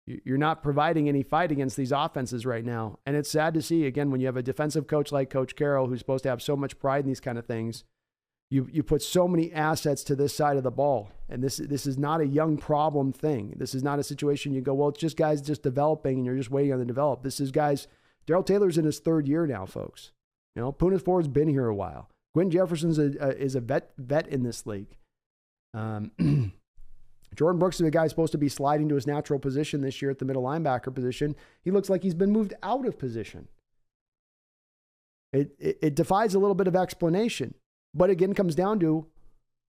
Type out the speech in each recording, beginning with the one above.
You're not providing any fight against these offenses right now. And it's sad to see, again, when you have a defensive coach like Coach Carroll, who's supposed to have so much pride in these kind of things, you put so many assets to this side of the ball. And this is not a young problem thing. This is not a situation you go, well, it's just guys just developing and you're just waiting on them to develop. This is guys, Darrell Taylor's in his third year now, folks. Poona Ford's been here a while. Quentin Jefferson's is a vet in this league. Jordan Brooks is a guy supposed to be sliding to his natural position this year at the middle linebacker position. He looks like he's been moved out of position. It defies a little bit of explanation. But again, it comes down to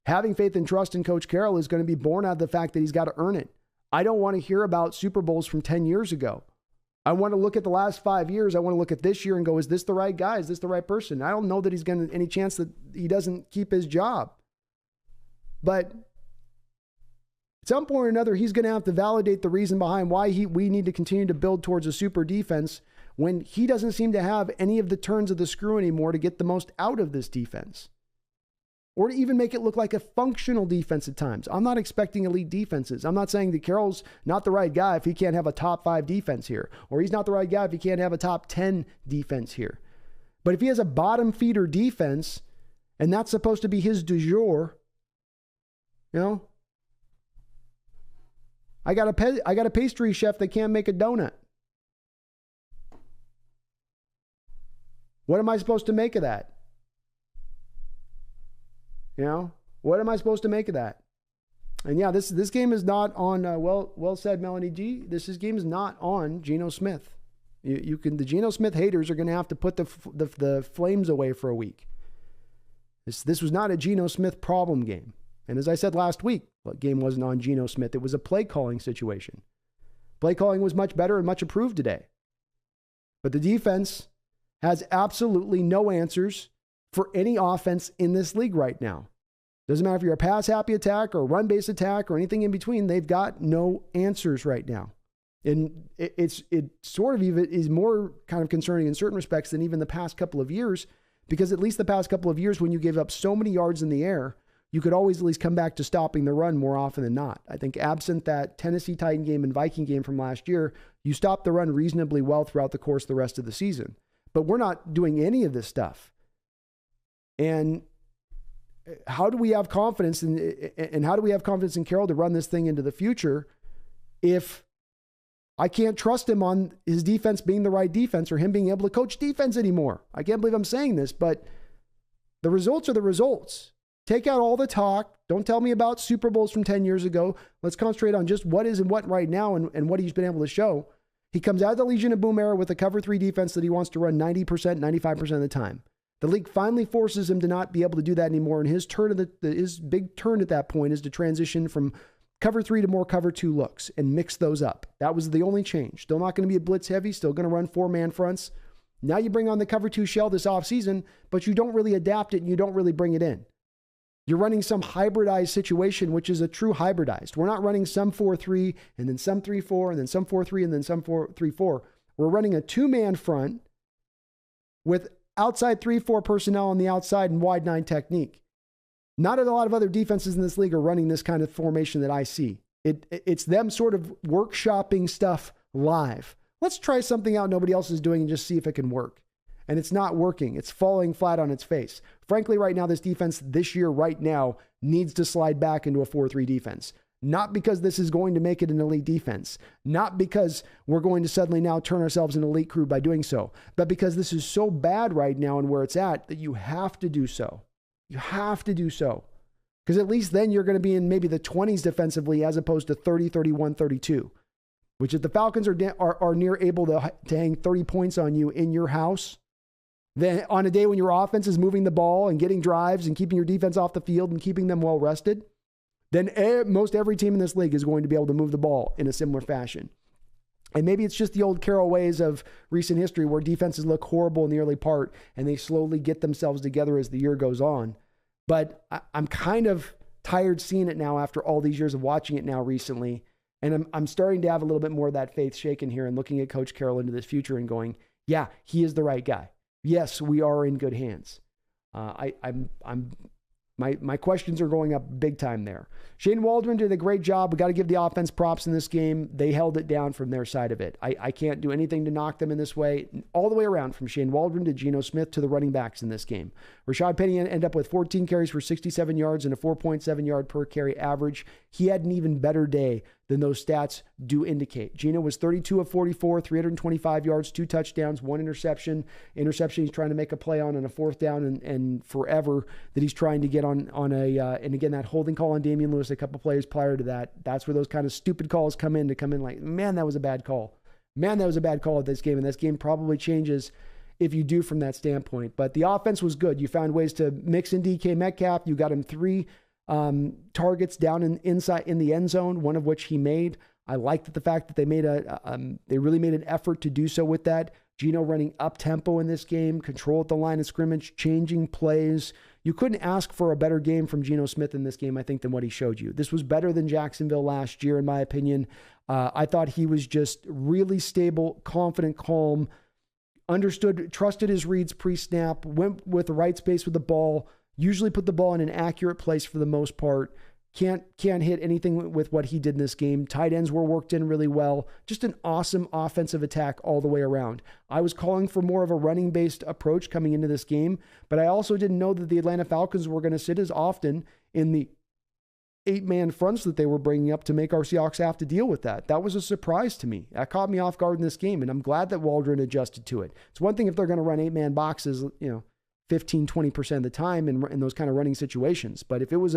having faith and trust in Coach Carroll is going to be born out of the fact that he's got to earn it. I don't want to hear about Super Bowls from 10 years ago. I want to look at the last 5 years. I want to look at this year and go, is this the right guy? Is this the right person? I don't know that he's going to any chance that he doesn't keep his job. But at some point or another, he's going to have to validate the reason behind why we need to continue to build towards a super defense when he doesn't seem to have any of the turns of the screw anymore to get the most out of this defense. Or to even make it look like a functional defense at times. I'm not expecting elite defenses. I'm not saying that Carroll's not the right guy if he can't have a top 5 defense here. Or he's not the right guy if he can't have a top 10 defense here. But if he has a bottom feeder defense, and that's supposed to be his du jour, I got a pastry chef that can't make a donut. What am I supposed to make of that? What am I supposed to make of that? And yeah, this game is not on, well said, Melanie G. This game is not on Geno Smith. The Geno Smith haters are going to have to put the flames away for a week. This was not a Geno Smith problem game. And as I said last week, the game wasn't on Geno Smith. It was a play calling situation. Play calling was much better and much improved today. But the defense has absolutely no answers for any offense in this league right now. Doesn't matter if you're a pass-happy attack or a run-based attack or anything in between, they've got no answers right now. And it sort of even is more kind of concerning in certain respects than even the past couple of years, because at least the past couple of years when you gave up so many yards in the air, you could always at least come back to stopping the run more often than not. I think absent that Tennessee Titan game and Viking game from last year, you stopped the run reasonably well throughout the course of the rest of the season. But we're not doing any of this stuff. And how do we have confidence and how do we have confidence in Carroll to run this thing into the future if I can't trust him on his defense being the right defense or him being able to coach defense anymore? I can't believe I'm saying this, but the results are the results. Take out all the talk. Don't tell me about Super Bowls from 10 years ago. Let's concentrate on just what is and what right now and what he's been able to show. He comes out of the Legion of Boom era with a cover 3 defense that he wants to run 90%, 95% of the time. The league finally forces him to not be able to do that anymore. And his big turn at that point is to transition from cover 3 to more cover 2 looks and mix those up. That was the only change. Still not going to be a blitz heavy, still going to run 4-man fronts. Now you bring on the cover 2 shell this offseason, but you don't really adapt it and you don't really bring it in. You're running some hybridized situation, which is a true hybridized. We're not running some 4-3 and then some 3-4 and then some 4-3 and then some 4-3-4. We're running a 2-man front with outside 3-4 personnel on the outside and wide 9 technique. Not a lot of other defenses in this league are running this kind of formation that I see. It's them sort of workshopping stuff live. Let's try something out nobody else is doing and just see if it can work. And it's not working. It's falling flat on its face. Frankly, right now, this defense this year, right now, needs to slide back into a 4-3 defense. Not because this is going to make it an elite defense. Not because we're going to suddenly now turn ourselves an elite crew by doing so. But because this is so bad right now and where it's at that you have to do so. You have to do so. Because at least then you're going to be in maybe the 20s defensively as opposed to 30, 31, 32. Which if the Falcons are near able to hang 30 points on you in your house, then on a day when your offense is moving the ball and getting drives and keeping your defense off the field and keeping them well rested, then most every team in this league is going to be able to move the ball in a similar fashion. And maybe it's just the old Carroll ways of recent history where defenses look horrible in the early part and they slowly get themselves together as the year goes on. But I'm kind of tired seeing it now after all these years of watching it now recently. And I'm starting to have a little bit more of that faith shaken here and looking at Coach Carroll into this future and going, yeah, he is the right guy. Yes, we are in good hands. I'm My questions are going up big time there. Shane Waldron did a great job. We got to give the offense props in this game. They held it down from their side of it. I can't do anything to knock them in this way. All the way around, from Shane Waldron to Geno Smith to the running backs in this game. Rashad Penny ended up with 14 carries for 67 yards and a 4.7 yard per carry average. He had an even better day than those stats do indicate. Geno was 32 of 44, 325 yards, 2 touchdowns, 1 interception. Interception he's trying to make a play on a fourth down and forever that he's trying to get on and again, that holding call on Damian Lewis a couple plays prior to that. That's where those kind of stupid calls come in like, man, that was a bad call. Man, that was a bad call at this game, and this game probably changes if you do from that standpoint. But the offense was good. You found ways to mix in DK Metcalf. You got him 3 targets down inside in the end zone, one of which he made. I liked the fact that they really made an effort to do so with that. Geno running up tempo in this game, control at the line of scrimmage, changing plays. You couldn't ask for a better game from Geno Smith in this game, I think, than what he showed you. This was better than Jacksonville last year, in my opinion. I thought he was just really stable, confident, calm, understood, trusted his reads pre-snap, went with the right space with the ball, usually put the ball in an accurate place for the most part. Can't hit anything with what he did in this game. Tight ends were worked in really well. Just an awesome offensive attack all the way around. I was calling for more of a running-based approach coming into this game, but I also didn't know that the Atlanta Falcons were going to sit as often in the 8-man fronts that they were bringing up to make our Seahawks have to deal with that. That was a surprise to me. That caught me off guard in this game, and I'm glad that Waldron adjusted to it. It's one thing if they're going to run 8-man boxes, 15, 20% of the time in those kind of running situations. But if it was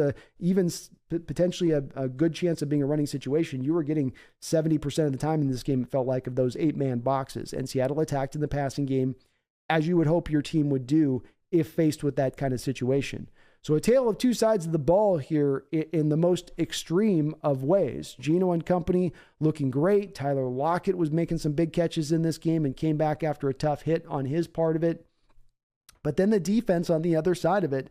potentially a good chance of being a running situation, you were getting 70% of the time in this game, it felt like, of those 8-man boxes. And Seattle attacked in the passing game as you would hope your team would do if faced with that kind of situation. So a tale of two sides of the ball here in the most extreme of ways. Geno and company looking great. Tyler Lockett was making some big catches in this game and came back after a tough hit on his part of it. But then the defense on the other side of it,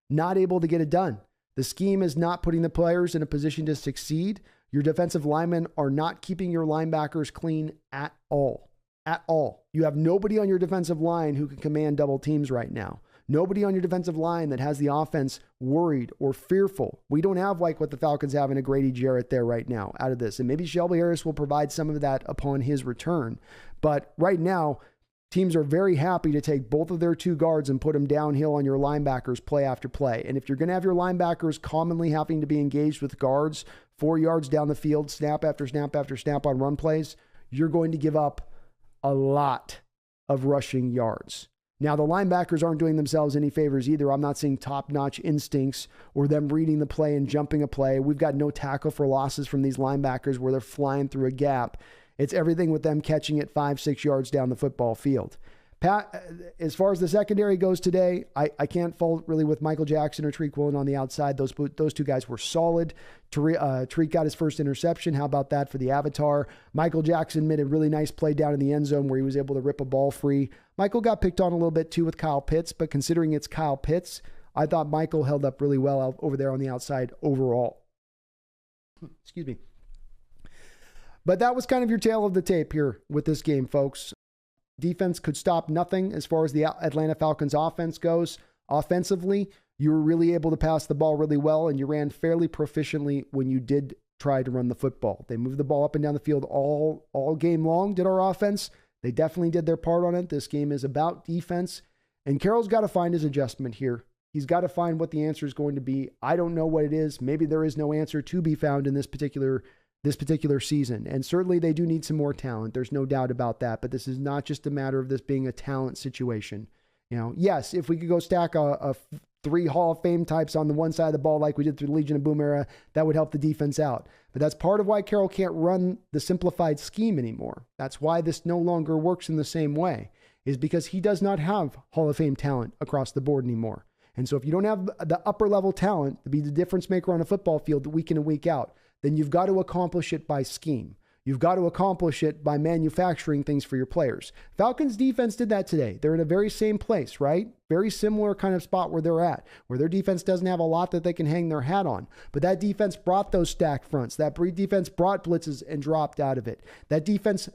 not able to get it done. The scheme is not putting the players in a position to succeed. Your defensive linemen are not keeping your linebackers clean at all. At all. You have nobody on your defensive line who can command double teams right now. Nobody on your defensive line that has the offense worried or fearful. We don't have like what the Falcons have in a Grady Jarrett there right now out of this. And maybe Shelby Harris will provide some of that upon his return. But right now, teams are very happy to take both of their 2 guards and put them downhill on your linebackers play after play. And if you're going to have your linebackers commonly having to be engaged with guards 4 yards down the field, snap after snap after snap on run plays, you're going to give up a lot of rushing yards. Now, the linebackers aren't doing themselves any favors either. I'm not seeing top-notch instincts or them reading the play and jumping a play. We've got no tackle for losses from these linebackers where they're flying through a gap. It's everything with them catching it 5-6 yards down the football field. Pat, as far as the secondary goes today, I can't fault really with Michael Jackson or Tariq Woolen on the outside. Those 2 guys were solid. Tariq got his first interception. How about that for the Avatar? Michael Jackson made a really nice play down in the end zone where he was able to rip a ball free. Michael got picked on a little bit too with Kyle Pitts, but considering it's Kyle Pitts, I thought Michael held up really well over there on the outside overall. Excuse me. But that was kind of your tale of the tape here with this game, folks. Defense could stop nothing as far as the Atlanta Falcons offense goes. Offensively, you were really able to pass the ball really well, and you ran fairly proficiently when you did try to run the football. They moved the ball up and down the field all game long, did our offense. They definitely did their part on it. This game is about defense, and Carroll's got to find his adjustment here. He's got to find what the answer is going to be. I don't know what it is. Maybe there is no answer to be found in this particular season. And certainly they do need some more talent. There's no doubt about that. But this is not just a matter of this being a talent situation. Yes, if we could go stack a 3 Hall of Fame types on the one side of the ball like we did through the Legion of Boom era, that would help the defense out. But that's part of why Carroll can't run the simplified scheme anymore. That's why this no longer works in the same way, is because he does not have Hall of Fame talent across the board anymore. And so if you don't have the upper level talent to be the difference maker on a football field week in and week out, then you've got to accomplish it by scheme. You've got to accomplish it by manufacturing things for your players. Falcons defense did that today. They're in a very same place, right? Very similar kind of spot where they're at, where their defense doesn't have a lot that they can hang their hat on. But that defense brought those stack fronts. That defense brought blitzes and dropped out of it. That defense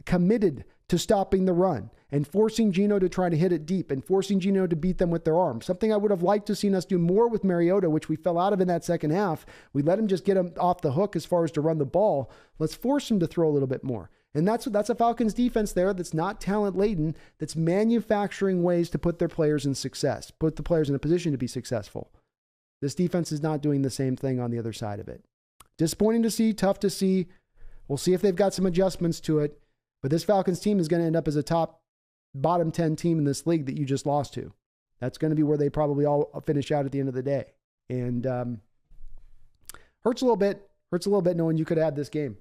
committed to stopping the run. and forcing Geno to try to hit it deep and forcing Geno to beat them with their arm. Something I would have liked to seen us do more with Mariota, which we fell out of in that second half. We let him just get him off the hook as far as to run the ball. Let's force him to throw a little bit more. And that's a Falcons defense there that's not talent-laden, that's manufacturing ways to put their players in success, put the players in a position to be successful. This defense is not doing the same thing on the other side of it. Disappointing to see, tough to see. We'll see if they've got some adjustments to it. But this Falcons team is going to end up as a bottom 10 team in this league that you just lost to. That's going to be where they probably all finish out at the end of the day. And hurts a little bit knowing you could have had this game.